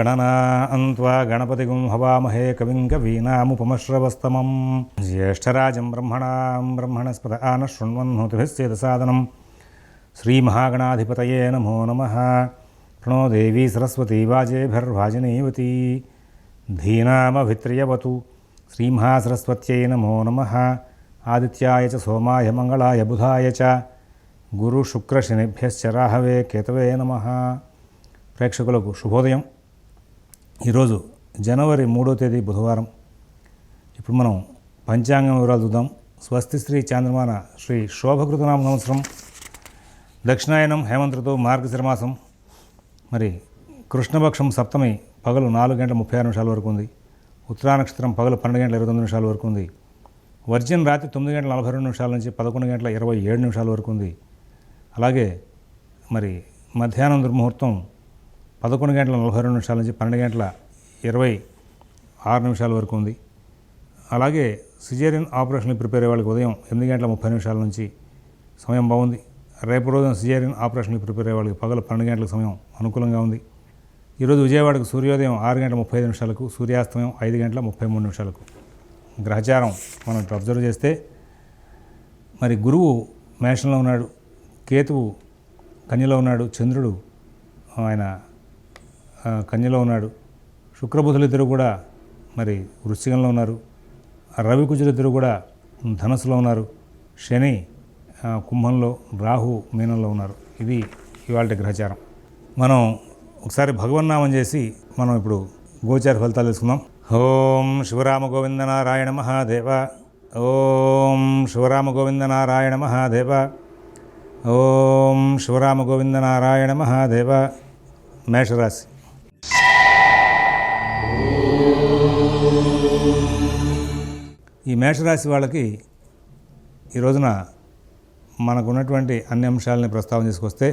గణనాన్త్వా గణపతిగుం హవామహే కవిం కవీనాముపమశ్రవస్తమం జ్యేష్ఠరాజం బ్రహ్మణస్పద ఆన శృణ్వన్నోతిభిశ్చేదసాదనం శ్రీమహాగణాధిపతయే నమో నమః. ప్రణో దేవీ సరస్వతీ వాజేభిర్వాజినీవతి ధీనామభిత్రియవతు. శ్రీమహాసరస్వత్యై నమో నమః. ఆదిత్యాయ చ సోమాయ మంగళాయ బుధాయ చ గురు శుక్ర శనిభ్యశ్చ రాహవే కేతవే నమః. ప్రేక్షకులకు శుభోదయం. ఈరోజు జనవరి 3వ తేదీ బుధవారం. ఇప్పుడు మనం పంచాంగం వివరాలు చూద్దాం. స్వస్తి శ్రీ చాంద్రమాన శ్రీ శోభకృతనామ సంవత్సరం, దక్షిణాయనం హేమంత ఋతువు, మార్గశిరమాసం. మరి కృష్ణపక్షం సప్తమి పగలు 4:36 వరకు ఉంది. ఉత్తరా నక్షత్రం పగలు 12:29 వరకు ఉంది. వర్జన్ రాత్రి 9:42 నుంచి 11:27 వరకు ఉంది. అలాగే మరి మధ్యాహ్నం దుర్ముహూర్తం 11:42 నుంచి 12:26 వరకు ఉంది. అలాగే సిజేరియన్ ఆపరేషన్లు ప్రిపేర్ అయ్యే వాళ్ళకి ఉదయం 8:30 నుంచి సమయం బాగుంది. రేపు రోజున సిజేరియన్ ఆపరేషన్లు ప్రిపేర్ అయ్యే వాళ్ళకి పగలు 12 గంటల సమయం అనుకూలంగా ఉంది. ఈరోజు విజయవాడకు సూర్యోదయం 6:35, సూర్యాస్తమయం 5:33. గ్రహచారం మనం అబ్జర్వ్ చేస్తే మరి గురువు మేషంలో ఉన్నాడు, కేతువు కన్యలో ఉన్నాడు, చంద్రుడు ఆయన కన్యలో ఉన్నాడు, శుక్రబుధులు ఇద్దరు కూడా మరి వృశ్చికంలో ఉన్నారు, రవి కుజులిద్దరు కూడా ధనస్సులో ఉన్నారు, శని కుంభంలో, రాహు మీనంలో ఉన్నారు. ఇది ఇవాళ గ్రహచారం. మనం ఒకసారి భగవన్నామం చేసి మనం ఇప్పుడు గోచార ఫలితాలు తెలుసుకుందాం. ఓం శివరామ గోవింద నారాయణ మహాదేవ. ఓం శివరామ గోవింద నారాయణ మహాదేవ. ఓం శివరామ గోవింద నారాయణ మహాదేవ. మేషరాశి. ఈ మేషరాశి వాళ్ళకి ఈ రోజున మనకున్నటువంటి అన్ని అంశాలని ప్రస్తావన చేసుకొస్తే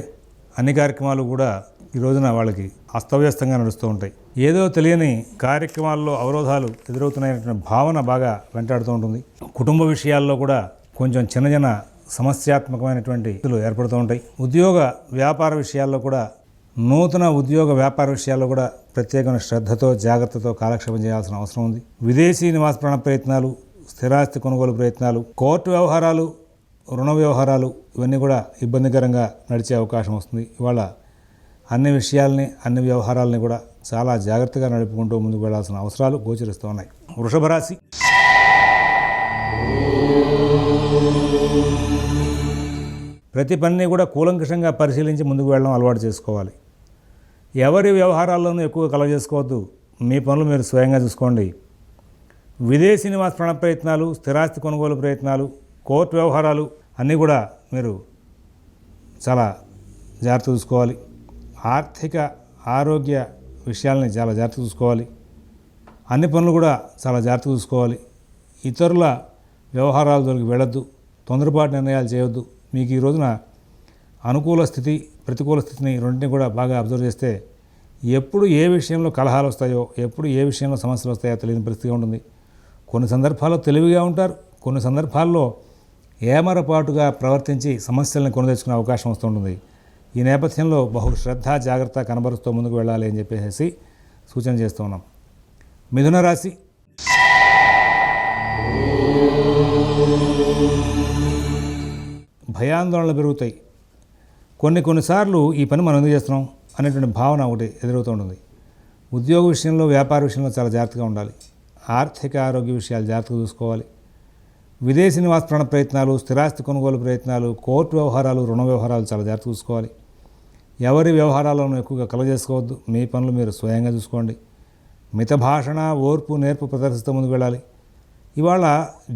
అన్ని కార్యక్రమాలు కూడా ఈ రోజున వాళ్ళకి అస్తవ్యస్తంగా నడుస్తూ ఉంటాయి. ఏదో తెలియని కార్యక్రమాల్లో అవరోధాలు ఎదురవుతున్నాయనే భావన బాగా వెంటాడుతూ ఉంటుంది. కుటుంబ విషయాల్లో కూడా కొంచెం చిన్న సమస్యాత్మకమైనటువంటి ఏర్పడుతూ ఉంటాయి. ఉద్యోగ వ్యాపార విషయాల్లో కూడా నూతన ఉద్యోగ వ్యాపార విషయాల్లో కూడా ప్రత్యేకమైన శ్రద్ధతో జాగ్రత్తతో కాలక్షేపం చేయాల్సిన అవసరం ఉంది. విదేశీ నివాస ప్రాణ ప్రయత్నాలు, స్థిరాస్తి కొనుగోలు ప్రయత్నాలు, కోర్టు వ్యవహారాలు, రుణ వ్యవహారాలు ఇవన్నీ కూడా ఇబ్బందికరంగా నడిచే అవకాశం వస్తుంది. ఇవాళ అన్ని విషయాల్ని, అన్ని వ్యవహారాలని కూడా చాలా జాగ్రత్తగా నడుపుకుంటూ ముందుకు వెళ్లాల్సిన అవసరాలు గోచరిస్తూ ఉన్నాయి. వృషభ రాశి. ప్రతి పనిని కూడా కూలంకషంగా పరిశీలించి ముందుకు వెళ్ళడం అలవాటు చేసుకోవాలి. ఎవరి వ్యవహారాల్లోనూ ఎక్కువ కలగజేసుకోవద్దు. మీ పనులు మీరు స్వయంగా చూసుకోండి. విదేశీ నివాస ప్రాణ ప్రయత్నాలు, స్థిరాస్తి కొనుగోలు ప్రయత్నాలు, కోర్టు వ్యవహారాలు అన్నీ కూడా మీరు చాలా జాగ్రత్త చూసుకోవాలి. ఆర్థిక ఆరోగ్య విషయాలని చాలా జాగ్రత్త చూసుకోవాలి. అన్ని పనులు కూడా చాలా జాగ్రత్త చూసుకోవాలి. ఇతరుల వ్యవహారాల జోలికి వెళ్ళొద్దు. తొందరపాటు నిర్ణయాలు చేయొద్దు. మీకు ఈ రోజున అనుకూల స్థితి, ప్రతికూల స్థితిని రెండింటిని కూడా బాగా అబ్జర్వ్ చేస్తే ఎప్పుడు ఏ విషయంలో కలహాలు వస్తాయో, ఎప్పుడు ఏ విషయంలో సమస్యలు వస్తాయో తెలియని పరిస్థితిగా ఉంటుంది. కొన్ని సందర్భాల్లో తెలివిగా ఉంటారు, కొన్ని సందర్భాల్లో ఏమరపాటుగా ప్రవర్తించి సమస్యలను కొని తెచ్చుకునే అవకాశం వస్తుంటుంది. ఈ నేపథ్యంలో బహు శ్రద్ధ, జాగ్రత్త కనబరుస్తూ ముందుకు వెళ్ళాలి అని చెప్పేసి సూచన చేస్తూ ఉన్నాం. మిథున రాశి. భయాందోళనలు పెరుగుతాయి. కొన్నిసార్లు ఈ పని మనం ఎందుకు చేస్తున్నాం అనేటువంటి భావన ఒకటి ఎదురవుతూ ఉంటుంది. ఉద్యోగ విషయంలో, వ్యాపార విషయంలో చాలా జాగ్రత్తగా ఉండాలి. ఆర్థిక ఆరోగ్య విషయాలు జాగ్రత్తగా చూసుకోవాలి. విదేశీ నివాస ప్రాణ ప్రయత్నాలు, స్థిరాస్తి కొనుగోలు ప్రయత్నాలు, కోర్టు వ్యవహారాలు, రుణ వ్యవహారాలు చాలా జాగ్రత్త చూసుకోవాలి. ఎవరి వ్యవహారాలను ఎక్కువగా కలగజేసుకోవద్దు. మీ పనులు మీరు స్వయంగా చూసుకోండి. మిత భాషణ, ఓర్పు, నేర్పు ప్రదర్శిస్తూ ముందుకు వెళ్ళాలి. ఇవాళ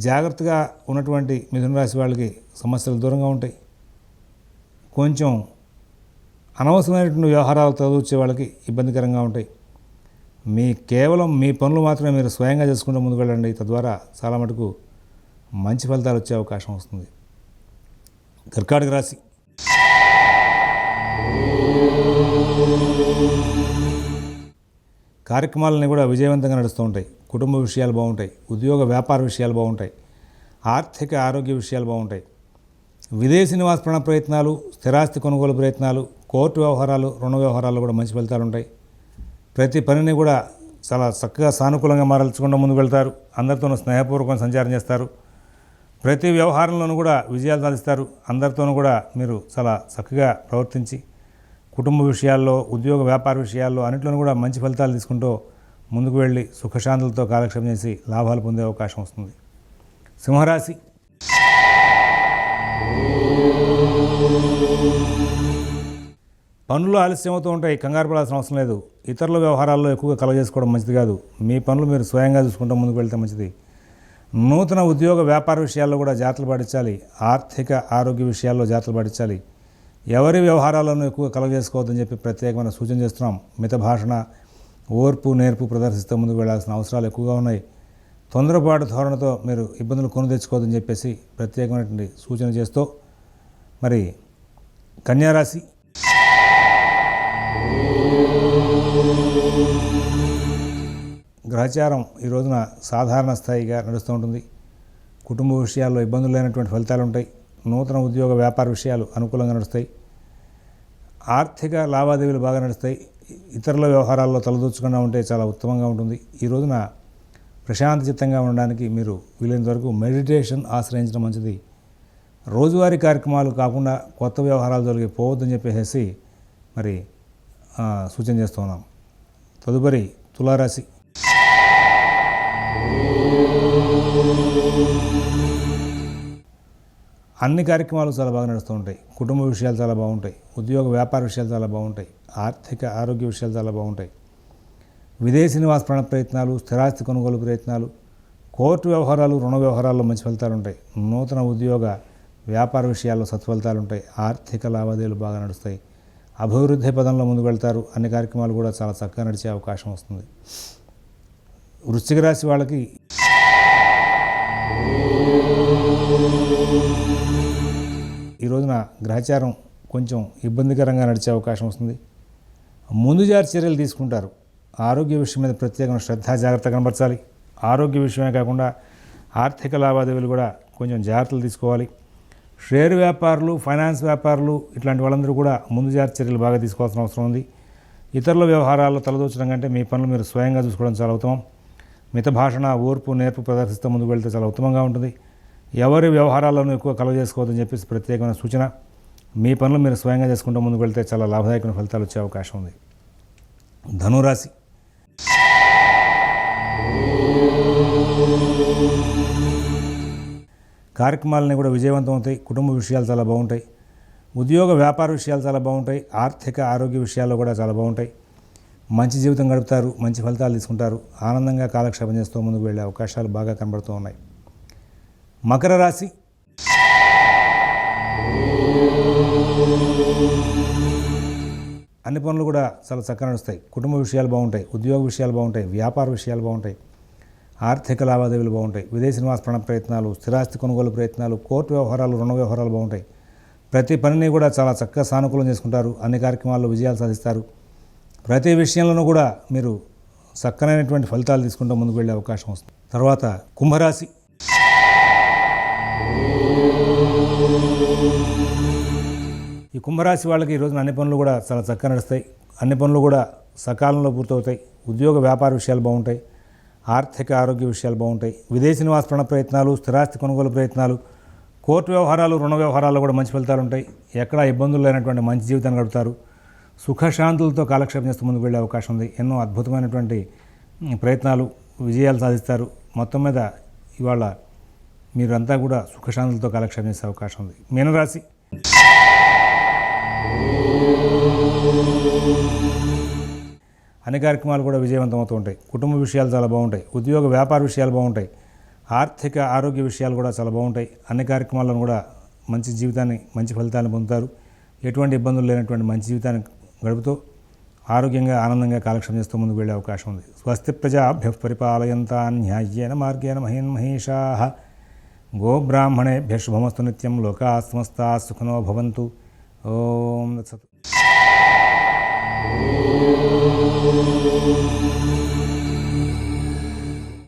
జాగ్రత్తగా ఉన్నటువంటి మిథున రాశి వాళ్ళకి సమస్యలు దూరంగా ఉంటాయి. కొంచెం అనవసరమైనటువంటి వ్యవహారాలు చదువుచ్చే వాళ్ళకి ఇబ్బందికరంగా ఉంటాయి. కేవలం మీ పనులు మాత్రమే మీరు స్వయంగా చేసుకుంటూ ముందుకు వెళ్ళండి. తద్వారా చాలా మటుకు మంచి ఫలితాలు వచ్చే అవకాశం వస్తుంది. కర్కాటక రాశి. కార్యక్రమాలన్నీ కూడా విజయవంతంగా నడుస్తూ ఉంటాయి. కుటుంబ విషయాలు బాగుంటాయి. ఉద్యోగ వ్యాపార విషయాలు బాగుంటాయి. ఆర్థిక ఆరోగ్య విషయాలు బాగుంటాయి. విదేశీ నివాస ప్రాణ ప్రయత్నాలు, స్థిరాస్తి కొనుగోలు ప్రయత్నాలు, కోర్టు వ్యవహారాలు, రుణ వ్యవహారాలు కూడా మంచి ఫలితాలు ఉంటాయి. ప్రతి పనిని కూడా చాలా చక్కగా సానుకూలంగా మరల్చకుండా ముందుకు వెళ్తారు. అందరితోనూ స్నేహపూర్వకంగా సంచారం చేస్తారు. ప్రతి వ్యవహారంలోనూ కూడా విజయాలు సాధిస్తారు. అందరితోనూ కూడా మీరు చాలా చక్కగా ప్రవర్తించి కుటుంబ విషయాల్లో, ఉద్యోగ వ్యాపార విషయాల్లో అన్నింటిలోనూ కూడా మంచి ఫలితాలు తీసుకుంటూ ముందుకు వెళ్ళి సుఖశాంతులతో కాలక్షేపం చేసి లాభాలు పొందే అవకాశం వస్తుంది. సింహరాశి. పనులు ఆలస్యం అవుతూ ఉంటాయి, కంగారు పడాల్సిన అవసరం లేదు. ఇతరుల వ్యవహారాల్లో ఎక్కువగా కలగజేసుకోవడం మంచిది కాదు. మీ పనులు మీరు స్వయంగా చూసుకుంటూ ముందుకు వెళ్తే మంచిది. నూతన ఉద్యోగ వ్యాపార విషయాల్లో కూడా జాగ్రత్తలు పాటించాలి. ఆర్థిక ఆరోగ్య విషయాల్లో జాగ్రత్తలు పాటించాలి. ఎవరి వ్యవహారాలను ఎక్కువ కలగజేసుకోవద్దని చెప్పి ప్రత్యేకమైన సూచన చేస్తున్నాం. మిత భాషణ, ఓర్పు, నేర్పు ప్రదర్శిస్తూ ముందుకు వెళ్లాల్సిన అవసరాలు ఎక్కువగా ఉన్నాయి. తొందరపాటు ధోరణితో మీరు ఇబ్బందులు కొని తెచ్చుకోవద్దని చెప్పేసి ప్రత్యేకమైనటువంటి సూచన చేస్తూ మరి కన్యారాశి. గ్రహచారం ఈ రోజున సాధారణ స్థాయిగా నడుస్తూ ఉంటుంది. కుటుంబ విషయాల్లో ఇబ్బందులు లేనటువంటి ఫలితాలు ఉంటాయి. నూతన ఉద్యోగ వ్యాపార విషయాలు అనుకూలంగా నడుస్తాయి. ఆర్థిక లావాదేవీలు బాగా నడుస్తాయి. ఇతరుల వ్యవహారాల్లో తలదూర్చకుండా ఉంటే చాలా ఉత్తమంగా ఉంటుంది. ఈ రోజున ప్రశాంత చిత్తంగా ఉండడానికి మీరు వీలైనంత వరకు మెడిటేషన్ ఆశ్రయించడం మంచిది. రోజువారీ కార్యక్రమాలు కాకుండా కొత్త వ్యవహారాలు జోలికి పోవద్దని చెప్పేసి మరి సూచన చేస్తున్నాం. తదుపరి తులారాశి. అన్ని కార్యక్రమాలు చాలా బాగా నడుస్తూ ఉంటాయి. కుటుంబ విషయాలు చాలా బాగుంటాయి. ఉద్యోగ వ్యాపార విషయాలు చాలా బాగుంటాయి. ఆర్థిక ఆరోగ్య విషయాలు చాలా బాగుంటాయి. విదేశీ నివాస ప్రయత్నాలు, స్థిరాస్తి కొనుగోలు ప్రయత్నాలు, కోర్టు వ్యవహారాలు, రుణ వ్యవహారాల్లో మంచి ఫలితాలు ఉంటాయి. నూతన ఉద్యోగ వ్యాపార విషయాల్లో సత్ఫలితాలు ఉంటాయి. ఆర్థిక లావాదేవీలు బాగా నడుస్తాయి. అభివృద్ధి పదంలో ముందుకు వెళ్తారు. అన్ని కార్యక్రమాలు కూడా చాలా చక్కగా నడిచే అవకాశం వస్తుంది. వృశ్చిక రాశి వాళ్ళకి ఈ రోజున గ్రహచారం కొంచెం ఇబ్బందికరంగా నడిచే అవకాశం వస్తుంది. ముందు జాగ్రత్త చర్యలు తీసుకుంటారు. ఆరోగ్య విషయం మీద ప్రత్యేకమైన శ్రద్ధ, జాగ్రత్త కనబరచాలి. ఆరోగ్య విషయమే కాకుండా ఆర్థిక లావాదేవీలు కూడా కొంచెం జాగ్రత్తలు తీసుకోవాలి. షేర్ వ్యాపారులు, ఫైనాన్స్ వ్యాపారులు ఇట్లాంటి వాళ్ళందరూ కూడా ముందు జాగ్రత్త చర్యలు బాగా తీసుకోవాల్సిన అవసరం ఉంది. ఇతరుల వ్యవహారాల్లో తలదూచడం కంటే మీ పనులు మీరు స్వయంగా చూసుకోవడం చాలా ఉత్తమం. మిత భాషణ, ఓర్పు, నేర్పు ప్రదర్శిస్తూ ముందుకు వెళ్తే చాలా ఉత్తమంగా ఉంటుంది. ఎవరి వ్యవహారాలను ఎక్కువ కలగజేసుకోవద్దని చెప్పేసి ప్రత్యేకమైన సూచన. మీ పనులు మీరు స్వయంగా చేసుకుంటూ ముందుకు వెళ్తే చాలా లాభదాయకమైన ఫలితాలు వచ్చే అవకాశం ఉంది. ధనురాశి. కార్యక్రమాలన్నీ కూడా విజయవంతం అవుతాయి. కుటుంబ విషయాలు చాలా బాగుంటాయి. ఉద్యోగ వ్యాపార విషయాలు చాలా బాగుంటాయి. ఆర్థిక ఆరోగ్య విషయాల్లో కూడా చాలా బాగుంటాయి. మంచి జీవితం గడుపుతారు. మంచి ఫలితాలు తీసుకుంటారు. ఆనందంగా కాలక్షేపం చేస్తూ ముందుకు వెళ్ళే అవకాశాలు బాగా కనబడుతూ ఉన్నాయి. మకర రాశి. అన్ని పనులు కూడా చాలా చక్కగా నడుస్తాయి. కుటుంబ విషయాలు బాగుంటాయి. ఉద్యోగ విషయాలు బాగుంటాయి. వ్యాపార విషయాలు బాగుంటాయి. ఆర్థిక లావాదేవీలు బాగుంటాయి. విదేశీ నివాస ప్రయత్నాలు, స్థిరాస్తి కొనుగోలు ప్రయత్నాలు, కోర్టు వ్యవహారాలు, రుణ వ్యవహారాలు బాగుంటాయి. ప్రతి పనిని కూడా చాలా చక్కగా సానుకూలం చేసుకుంటారు. అన్ని కార్యక్రమాల్లో విజయాలు సాధిస్తారు. ప్రతి విషయంలోనూ కూడా మీరు చక్కనైనటువంటి ఫలితాలు తీసుకుంటూ ముందుకు వెళ్ళే అవకాశం వస్తుంది. తర్వాత కుంభరాశి. ఈ కుంభరాశి వాళ్ళకి ఈ రోజున అన్ని పనులు కూడా చాలా చక్కగా నడుస్తాయి. అన్ని పనులు కూడా సకాలంలో పూర్తవుతాయి. ఉద్యోగ వ్యాపార విషయాలు బాగుంటాయి. ఆర్థిక ఆరోగ్య విషయాలు బాగుంటాయి. విదేశీ నివాస ప్రయత్నాలు, స్థిరాస్తి కొనుగోలు ప్రయత్నాలు, కోర్టు వ్యవహారాలు, రుణ వ్యవహారాల్లో కూడా మంచి ఫలితాలు ఉంటాయి. ఎక్కడా ఇబ్బందులు లేనటువంటి మంచి జీవితాన్ని గడుపుతారు. సుఖశాంతులతో కాలక్షేపం చేస్తూ ముందుకు వెళ్ళే అవకాశం ఉంది. ఎన్నో అద్భుతమైనటువంటి ప్రయత్నాలు, విజయాలు సాధిస్తారు. మొత్తం మీద ఇవాళ మీరంతా కూడా సుఖశాంతులతో కాలక్షేపం చేసే అవకాశం ఉంది. మీనరాశి. అన్ని కార్యక్రమాలు కూడా విజయవంతం అవుతూ ఉంటాయి. కుటుంబ విషయాలు చాలా బాగుంటాయి. ఉద్యోగ వ్యాపార విషయాలు బాగుంటాయి. ఆర్థిక ఆరోగ్య విషయాలు కూడా చాలా బాగుంటాయి. అన్ని కార్యక్రమాలను కూడా మంచి జీవితాన్ని, మంచి ఫలితాన్ని పొందుతారు. ఎటువంటి ఇబ్బందులు లేనటువంటి మంచి జీవితాన్ని గడుపుతూ ఆరోగ్యంగా, ఆనందంగా కాలక్షేపం చేస్తూ ముందుకు వెళ్ళే అవకాశం ఉంది. స్వస్తి ప్రజాభ్యః పరిపాలయంతాన్ న్యాయ్యేన మార్గేణ మహీన్మహేషాః గోబ్రాహ్మణేభ్యః శుభమస్తు నిత్యం. లోకాః సమస్తాః సుఖినో భవంతు. ఓం తత్సత్.